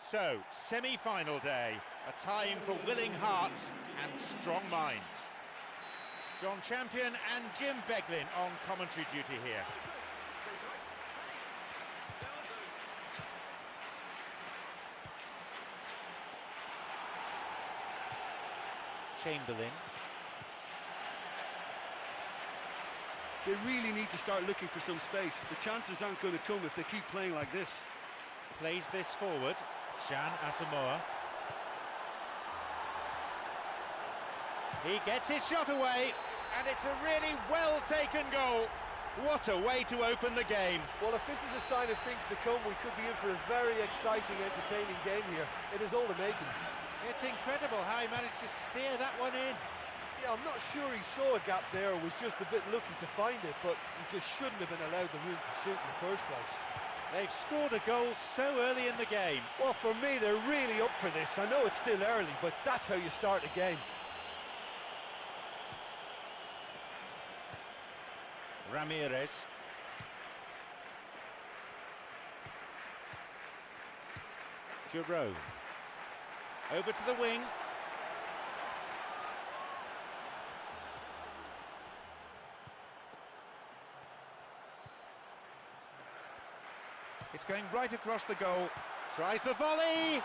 So, semi-final day, a time for willing hearts and strong minds. John Champion and Jim Beglin on commentary duty here. Chamberlain. They really need to start looking for some space. The chances aren't going to come if they keep playing like this. Plays this forward, Can Asamoah. He gets his shot away, and it's a really well-taken goal. What a way to open the game. Well, if this is a sign of things to come, we could be in for a very exciting, entertaining game here. It is all the makings. It's incredible how he managed to steer that one in. Yeah, I'm not sure he saw a gap there or was just a bit lucky to find it, but he just shouldn't have been allowed the room to shoot in the first place. They've scored a goal so early in the game. Well, for me, they're really up for this. I know it's still early, but that's how you start a game. Ramirez. Giroud. Over to the wing. It's going right across the goal. Tries the volley.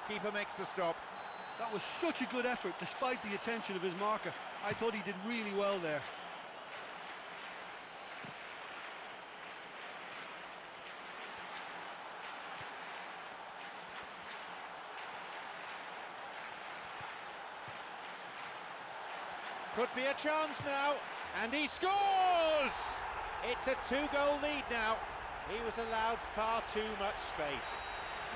Keeper makes the stop. That was such a good effort despite the attention of his marker. I thought he did really well there. Could be a chance now, and he scores! It's a two-goal lead now. He was allowed far too much space.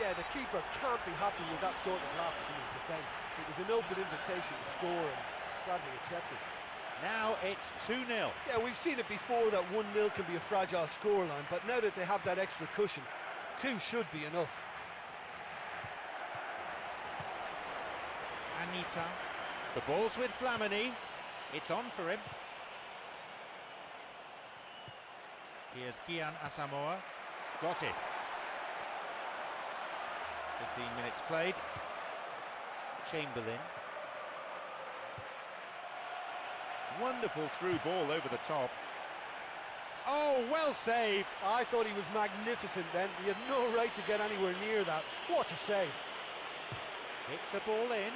Yeah, the keeper can't be happy with that sort of lapse from his defence. It was an open invitation to score and gladly accepted. Now it's 2-0. Yeah, we've seen it before that 1-0 can be a fragile scoreline, but now that they have that extra cushion, 2 should be enough. Anita. The ball's with Flamini. It's on for him. Here's Can Asamoah. Got it. 15 minutes played. Chamberlain. Wonderful through ball over the top. Oh, well saved. I thought he was magnificent then. He had no right to get anywhere near that. What a save. Hits a ball in.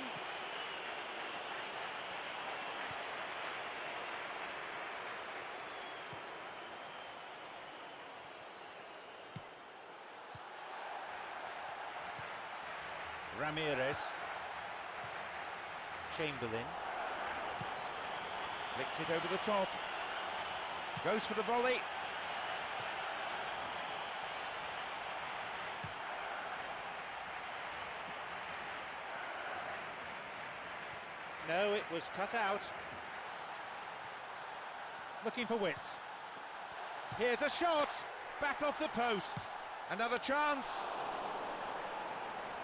Ramirez. Chamberlain. Flicks it over the top. Goes for the volley. No, it was cut out. Looking for width. Here's a shot. Back off the post. Another chance.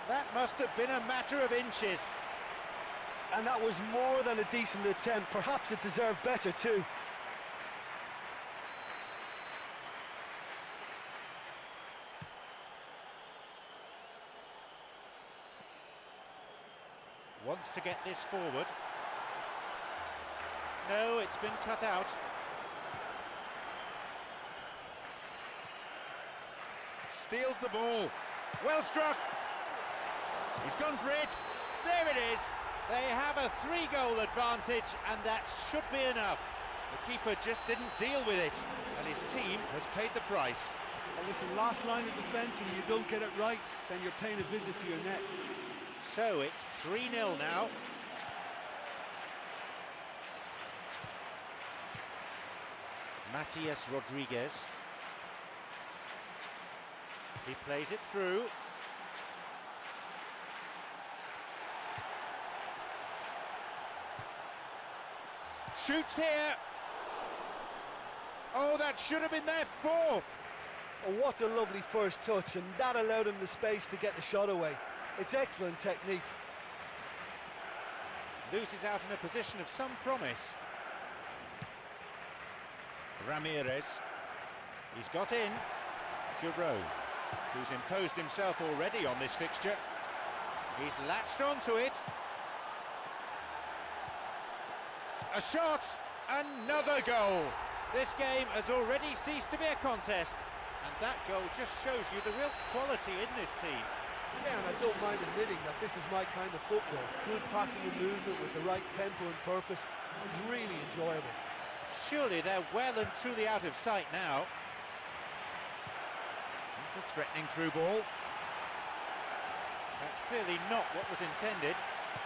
That must have been a matter of inches. And that was more than a decent attempt. Perhaps it deserved better too. Wants to get this forward. No, it's been cut out. Steals the ball. Well struck. He's gone for it. There it is. They have a 3-goal advantage, and that should be enough. The keeper just didn't deal with it, and his team has paid the price. And listen, last line of defence, and you don't get it right, then you're paying a visit to your net. So it's 3-0 now. Matias Rodriguez. He plays it through. Shoots here. Oh, that should have been their fourth. Oh, what a lovely first touch, and that allowed him the space to get the shot away. It's excellent technique. Loses out in a position of some promise. Ramirez. He's got in. Giroud. who's imposed himself already on this fixture. He's latched onto it. A shot, another goal. This game has already ceased to be a contest, and that goal just shows you the real quality in this team. Yeah, and I don't mind admitting that this is my kind of football. Good passing and movement with the right tempo and purpose. It's really enjoyable. Surely they're well and truly out of sight now. It's a threatening through ball. That's clearly not what was intended.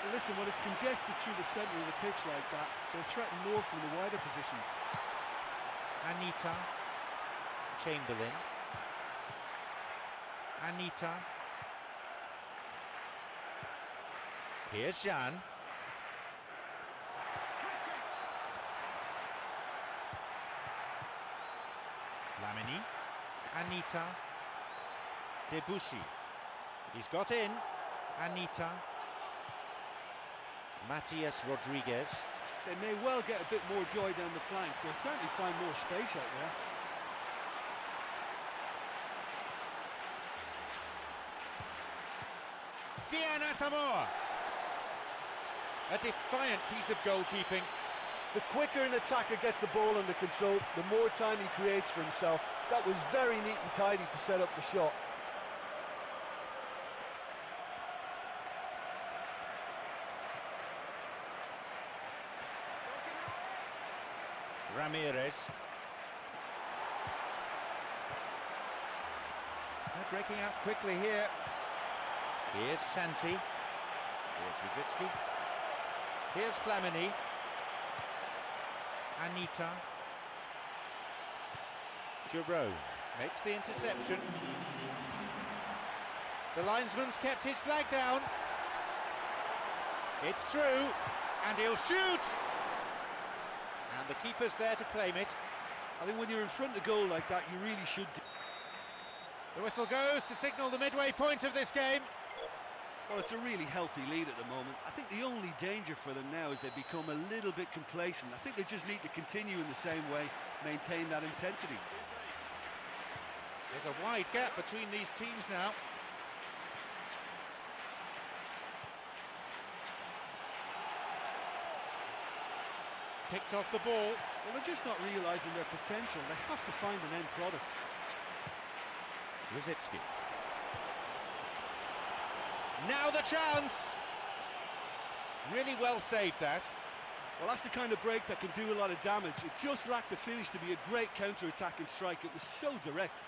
Well, listen, when it's congested through the centre of the pitch like that, they'll threaten more from the wider positions. Anita, Chamberlain, Anita. Here's Jan. Flamini, Anita, Debussy. He's got in. Anita, Matias Rodriguez. They may well get a bit more joy down the flanks. They'll certainly find more space out there. Diana Samoa. A defiant piece of goalkeeping. The quicker an attacker gets the ball under control, the more time he creates for himself. That was very neat and tidy to set up the shot. Ramirez. They're breaking out quickly here. Here's Santi. Here's Rosicki. Here's Flamini. Anita. Giroud makes the interception. The linesman's kept his flag down. It's through, and he'll shoot! And the keeper's there to claim it. I think when you're in front of goal like that, you really should do. The whistle goes to signal the midway point of this game. Well, it's a really healthy lead at the moment. I think the only danger for them now is they become a little bit complacent. I think they just need to continue in the same way, maintain that intensity. There's a wide gap between these teams now. Picked off the ball. Well, they're just not realising their potential. They have to find an end product. Rosicki. Now the chance! Really well saved that. Well, that's the kind of break that can do a lot of damage. It just lacked the finish to be a great counter-attacking strike. It was so direct.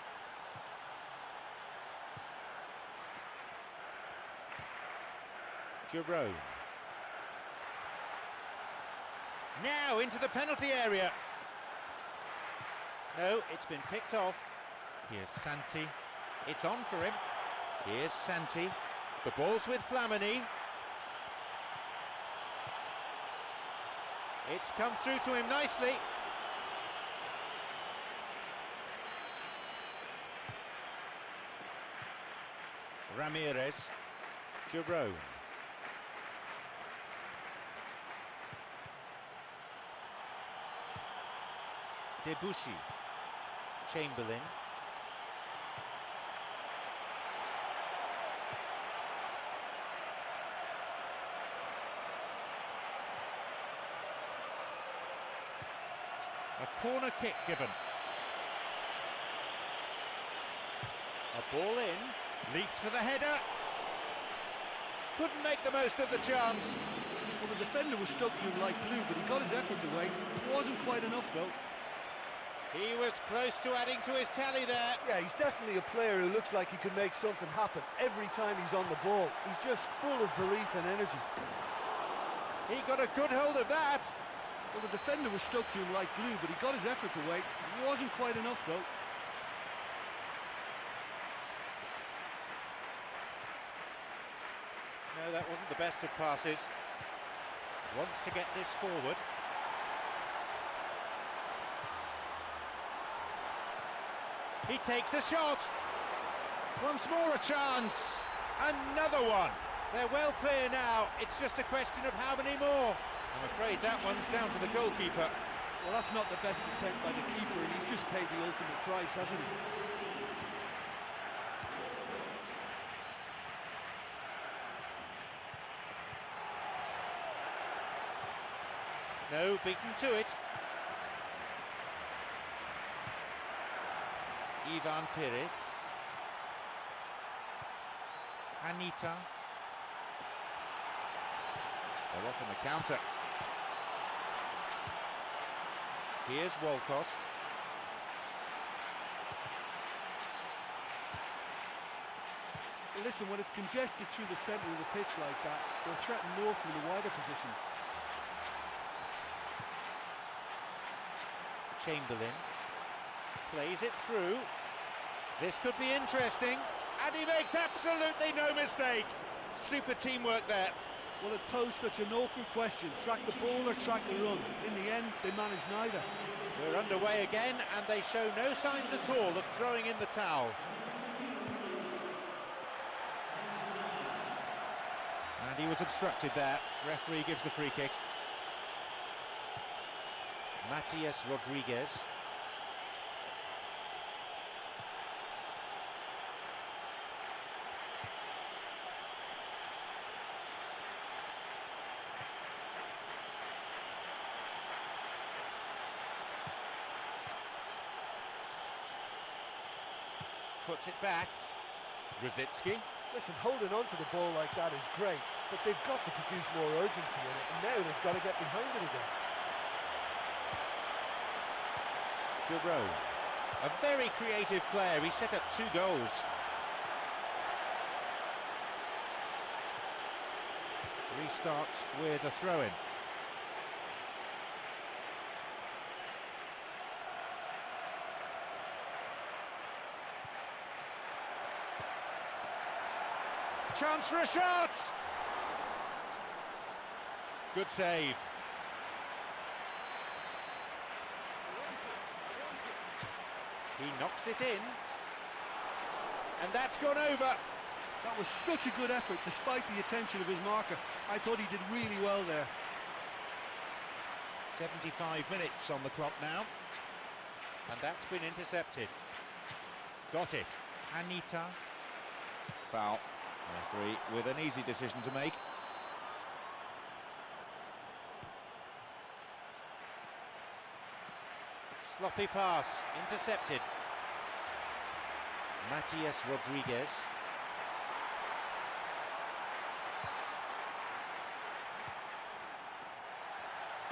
Giroud. Now into the penalty area. No, it's been picked off. Here's Santi. It's on for him. Here's Santi. The ball's with Flamini. It's come through to him nicely. Ramirez. Giroud. Debussy. Chamberlain. A corner kick given. A ball in. Leaps for the header. Couldn't make the most of the chance. Well, the defender was stuck to him like glue, but he got his effort away. It wasn't quite enough, though. He was close to adding to his tally there. Yeah, he's definitely a player who looks like he can make something happen every time he's on the ball. He's just full of belief and energy. He got a good hold of that. Well, the defender was stuck to him like glue, but he got his effort away. It wasn't quite enough, though. No, that wasn't the best of passes. Wants to get this forward. He takes a shot. Once more a chance. Another one. They're well clear now. It's just a question of how many more. I'm afraid that one's down to the goalkeeper. Well, that's not the best attempt by the keeper, and he's just paid the ultimate price, hasn't he? No, beaten to it. Ivan Pires. Anita. They're off on the counter. Here's Walcott. Listen, when it's congested through the centre of the pitch like that, they'll threaten more from the wider positions. Chamberlain plays it through. This could be interesting, and he makes absolutely no mistake. Super teamwork there. Well, it posed such an awkward question, track the ball or track the run. In the end, they managed neither. We're underway again, and they show no signs at all of throwing in the towel. And he was obstructed there. Referee gives the free kick. Matias Rodriguez. Puts it back. Rosicki. Listen, holding on to the ball like that is great, but they've got to produce more urgency in it, and now they've got to get behind it again. Giroud, a very creative player. He set up 2 goals. Restarts with a throw-in. Chance for a shot! Good save. He knocks it in. And that's gone over. That was such a good effort, despite the attention of his marker. I thought he did really well there. 75 minutes on the clock now. And that's been intercepted. Got it. Anita. Foul. Referee with an easy decision to make. Sloppy pass, intercepted. Matias Rodriguez.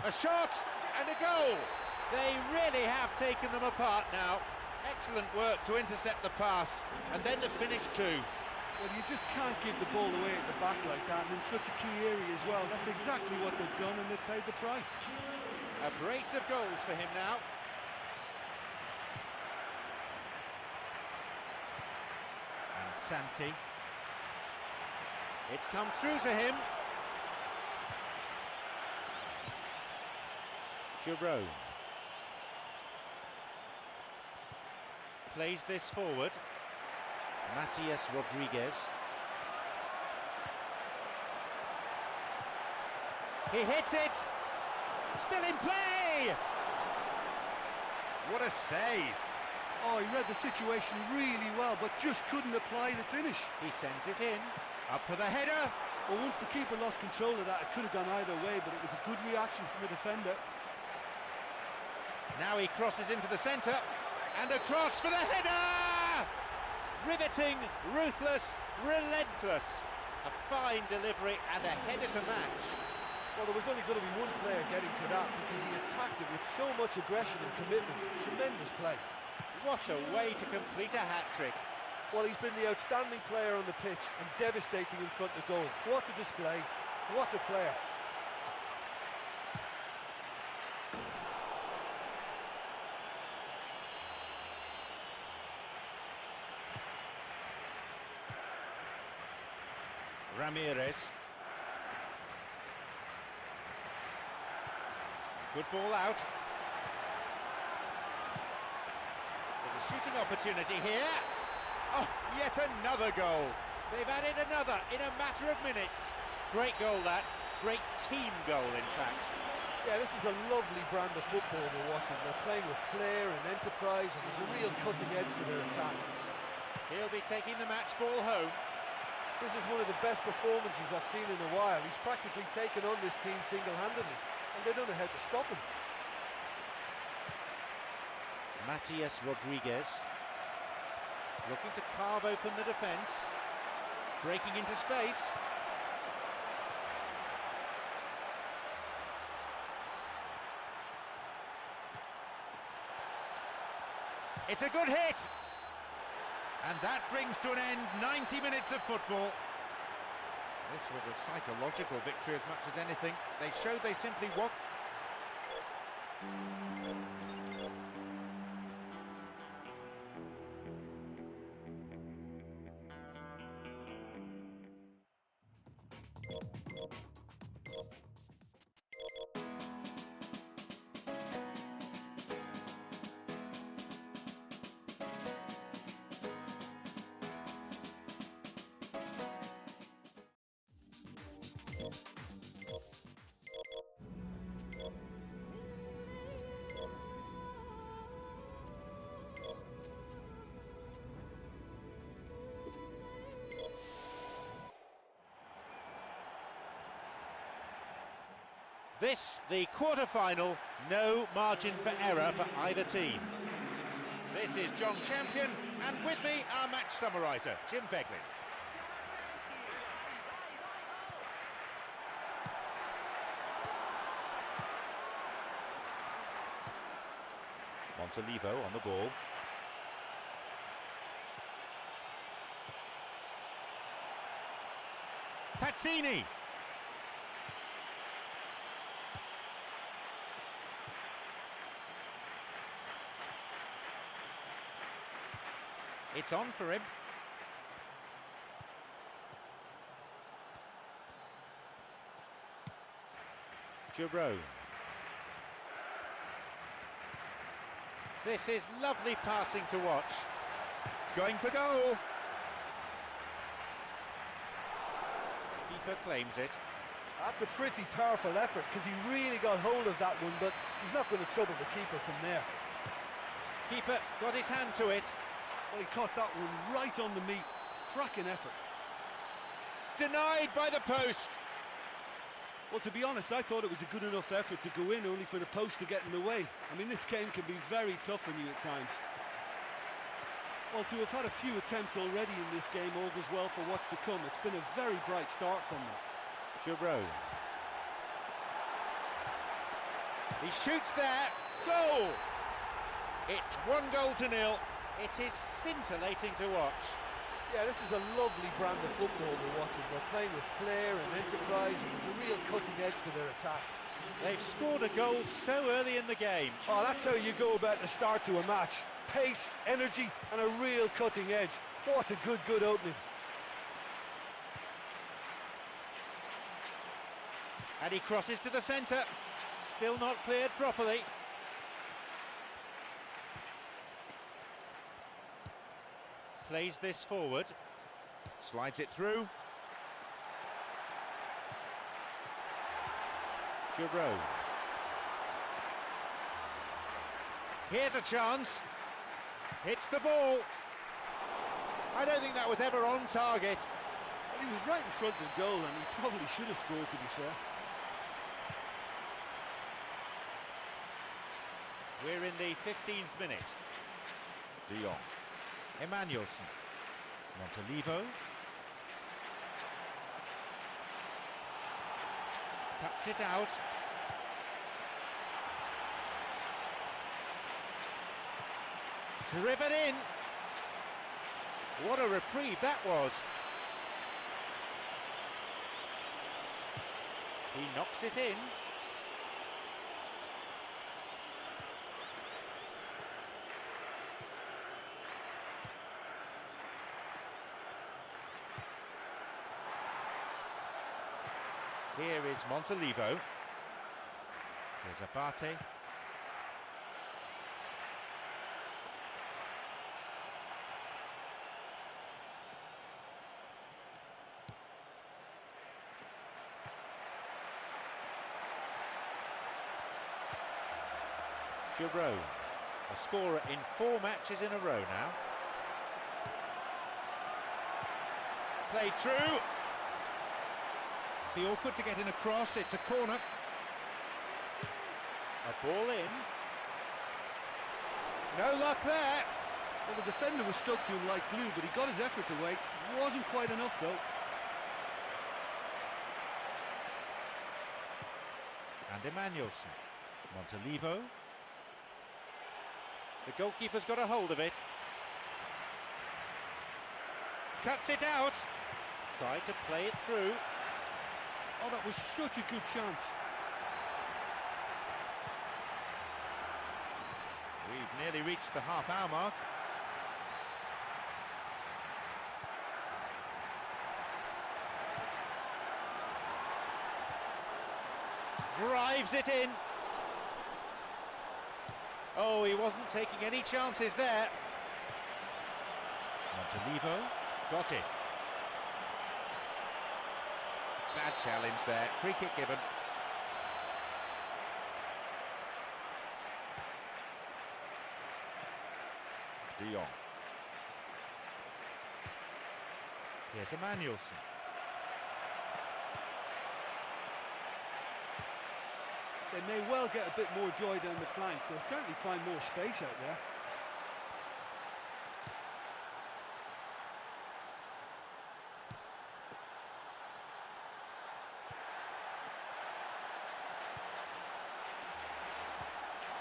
A shot and a goal. They really have taken them apart now. Excellent work to intercept the pass, and then the finish too. Well, you just can't give the ball away at the back like that, and in such a key area as well. That's exactly what they've done, and they've paid the price. A brace of goals for him now. And Santi. It's come through to him. Giroud. Plays this forward. Matias Rodriguez. He hits it! Still in play! What a save! Oh, he read the situation really well, but just couldn't apply the finish. He sends it in. Up for the header! Well, once the keeper lost control of that, it could have gone either way, but it was a good reaction from the defender. Now he crosses into the centre, and across for the header! Riveting, ruthless, relentless. A fine delivery and a header to match. Well, there was only going to be one player getting to that because he attacked it with so much aggression and commitment. Tremendous play. What a way to complete a hat-trick. Well, he's been the outstanding player on the pitch and devastating in front of goal. What a display. What a player. Ramirez. Good ball out. There's a shooting opportunity here. Oh, yet another goal. They've added another in a matter of minutes. Great goal that. Great team goal, in fact. Yeah, this is a lovely brand of football we're watching. They're playing with flair and enterprise, and there's a real cutting edge to their attack. He'll be taking the match ball home. This is one of the best performances I've seen in a while. He's practically taken on this team single-handedly. and they don't know how to stop him. Matias Rodriguez looking to carve open the defence, breaking into space. It's a good hit! And that brings to an end 90 minutes of football. This was a psychological victory as much as anything. They showed they simply want. This, the quarter-final, no margin for error for either team. This is John Champion, and with me, our match summariser, Jim Begley. Montolivo on the ball. Pazzini. It's on for him. Jerome. This is lovely passing to watch. Going for goal. Keeper claims it. That's a pretty powerful effort because he really got hold of that one, but he's not going to trouble the keeper from there. Keeper got his hand to it. Well, he caught that one right on the meat. Cracking effort. Denied by the post. Well, to be honest, I thought it was a good enough effort to go in, only for the post to get in the way. I mean, this game can be very tough on you at times. Well, to have had a few attempts already in this game augurs well for what's to come. It's been a very bright start from them. Jerome. He shoots there. Goal! It's 1-0. It is scintillating to watch. Yeah, this is a lovely brand of football we're watching. They're playing with flair and enterprise, and there's a real cutting edge to their attack. They've scored a goal so early in the game. Oh, that's how you go about the start to a match. Pace, energy, and a real cutting edge. What a good opening. And he crosses to the centre. Still not cleared properly. Plays this forward. Slides it through. Jerome. Here's a chance. Hits the ball. I don't think that was ever on target. Well, he was right in front of goal, and he probably should have scored, to be fair. We're in the 15th minute. De Jong. Emmanuelson. Montolivo. Cuts it out. Driven in. What a reprieve that was. He knocks it in. Here is Montolivo. Here's Abate. Jerome, a scorer in 4 matches in a row now. Played through. Be awkward to get in a cross, it's a corner. A ball in. No luck there. Well, the defender was stuck to him like glue, but he got his effort away. Wasn't quite enough, though. And Emmanuelson. Montalivo. The goalkeeper's got a hold of it. Cuts it out. Tried to play it through. Oh, that was such a good chance. We've nearly reached the half-hour mark. Drives it in. Oh, he wasn't taking any chances there. Montalivo got it. Bad challenge there. Free kick given. De Jong. Here's Emmanuelson. They may well get a bit more joy down the flanks. They'll certainly find more space out there.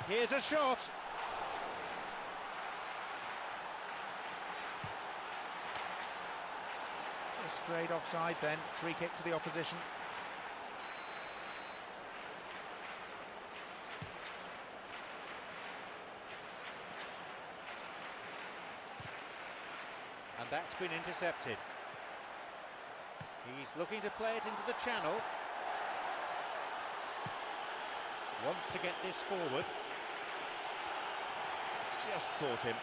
Here's a shot. Straight offside then. Free kick to the opposition. And that's been intercepted. He's looking to play it into the channel. Wants to get this forward. Just caught him.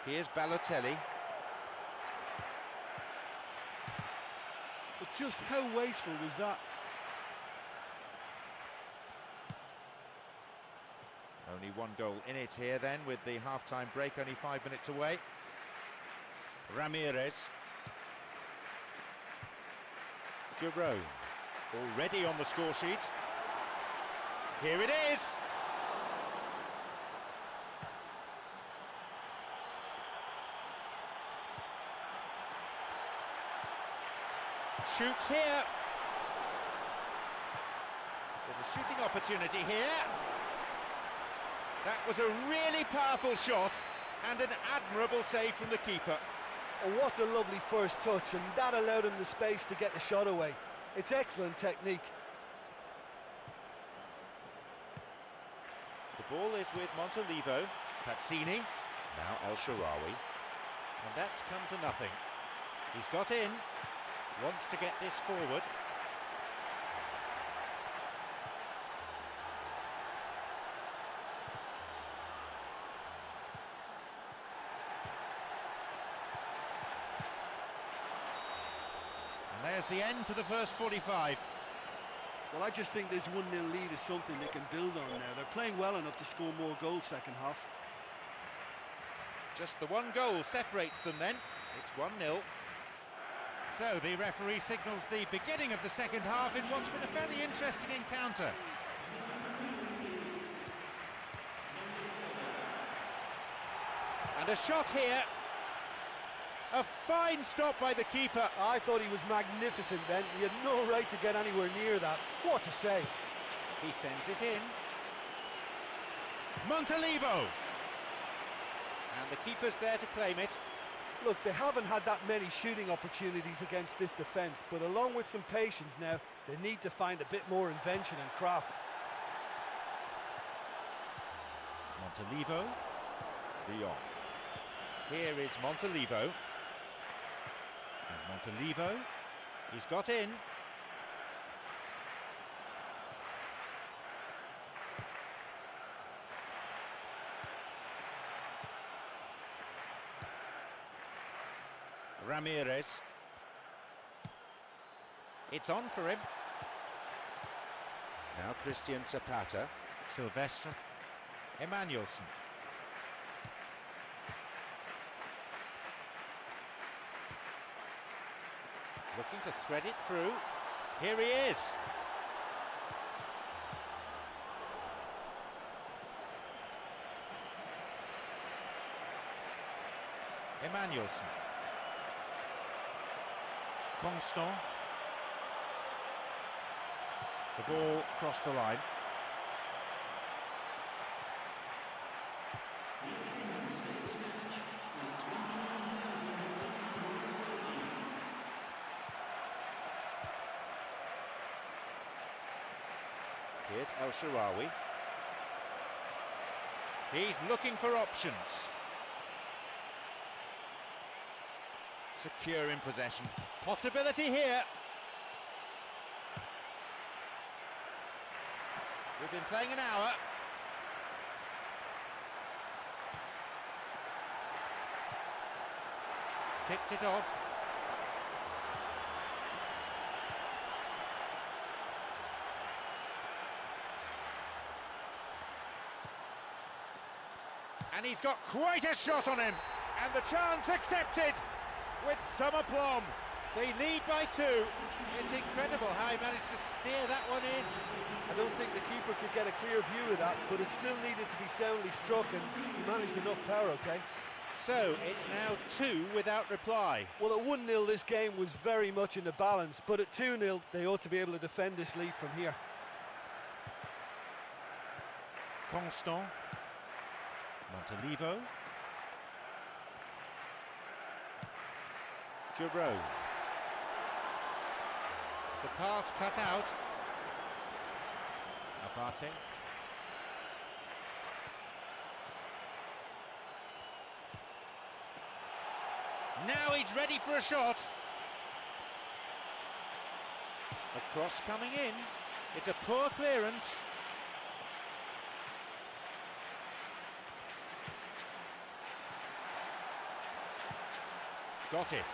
Here's Balotelli. But just how wasteful was that? Only one goal in it here then, with the half-time break only 5 minutes away. Ramirez. Jerome, already on the score sheet. Here it is! Shoots here. There's a shooting opportunity here. That was a really powerful shot and an admirable save from the keeper. Oh, what a lovely first touch, and that allowed him the space to get the shot away. It's excellent technique. The ball is with Montalivo. Pazzini, now El Shaarawy. And that's come to nothing. He's got in, wants to get this forward. And there's the end to the first 45. Well, I just think this 1-0 lead is something they can build on now. They're playing well enough to score more goals second half. Just the one goal separates them then. It's 1-0. So the referee signals the beginning of the second half in what's been a fairly interesting encounter. And a shot here. A fine stop by the keeper. I thought he was magnificent then. He had no right to get anywhere near that. What a save. He sends it in. Montalivo. And the keeper's there to claim it. Look, they haven't had that many shooting opportunities against this defence, but along with some patience now, they need to find a bit more invention and craft. Montalivo. De Jong. Here is Montalivo. And Montalivo, he's got in. Ramirez. It's on for him. Now Christian Zapata. Silvestre. Emmanuelson. Looking to thread it through. Here he is. Emmanuelson. Constant. The ball crossed the line. Here's El Shaarawy. He's looking for options. Secure in possession. Possibility here. We've been playing an hour. Picked it off. And he's got quite a shot on him. And the chance accepted with some aplomb. They lead by 2. It's incredible how he managed to steer that one in. I don't think the keeper could get a clear view of that, but it still needed to be soundly struck, and he managed enough power, okay? So it's now 2 without reply. Well, at 1-0 this game was very much in the balance, but at 2-0 they ought to be able to defend this lead from here. Constant. Montalivo. Giroud. The pass cut out. Abate. Now he's ready for a shot. A cross coming in. It's a poor clearance. Got it.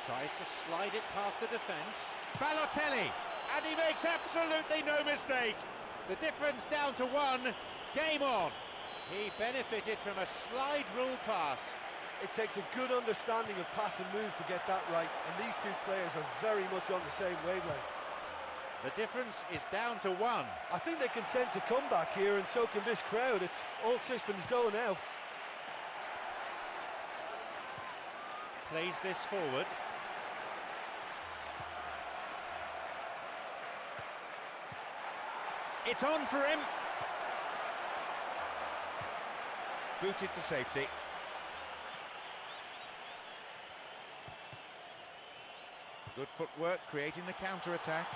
Tries to slide it past the defence. Balotelli, and he makes absolutely no mistake. The difference down to 1. Game on. He benefited from a slide rule pass. It takes a good understanding of pass and move to get that right, and these two players are very much on the same wavelength. The difference is down to 1. I think they can sense a comeback here, and so can this crowd. It's all systems go now. Plays this forward. It's on for him. Booted to safety. Good footwork, creating the counter-attack.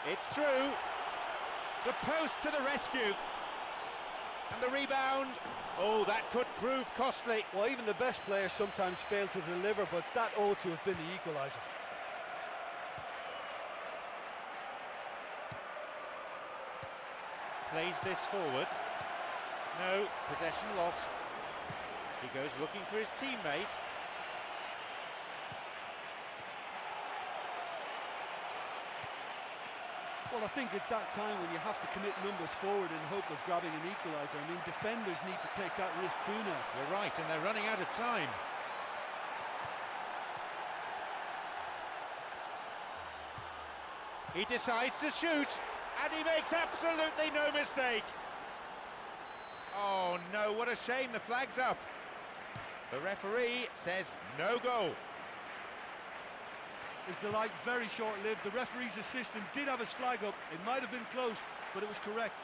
It's through. The post to the rescue. And the rebound. Oh, that could prove costly. Well, even the best players sometimes fail to deliver, but that ought to have been the equaliser. Plays this forward. No, possession lost. He goes looking for his teammate. Well, I think it's that time when you have to commit numbers forward in hope of grabbing an equaliser. I mean, defenders need to take that risk too now. You're right, and they're running out of time. He decides to shoot, and he makes absolutely no mistake. Oh no, what a shame, the flag's up. The referee says no goal. Is the light very short-lived? The referee's assistant did have his flag up. It might have been close, but it was correct.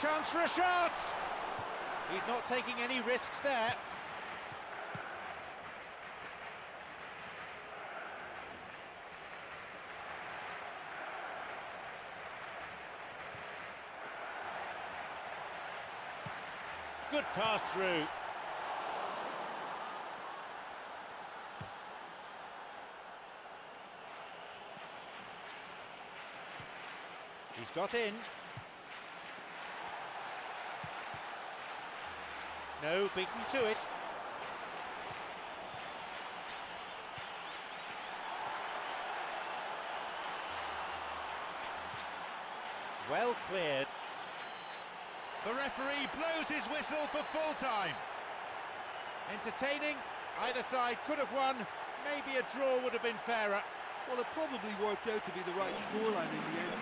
Chance for a shot! He's not taking any risks there. Good pass through. He's got in. No, beaten to it. Well cleared. The referee blows his whistle for full time. Entertaining. Either side could have won. Maybe a draw would have been fairer. Well, it probably worked out to be the right scoreline in the end.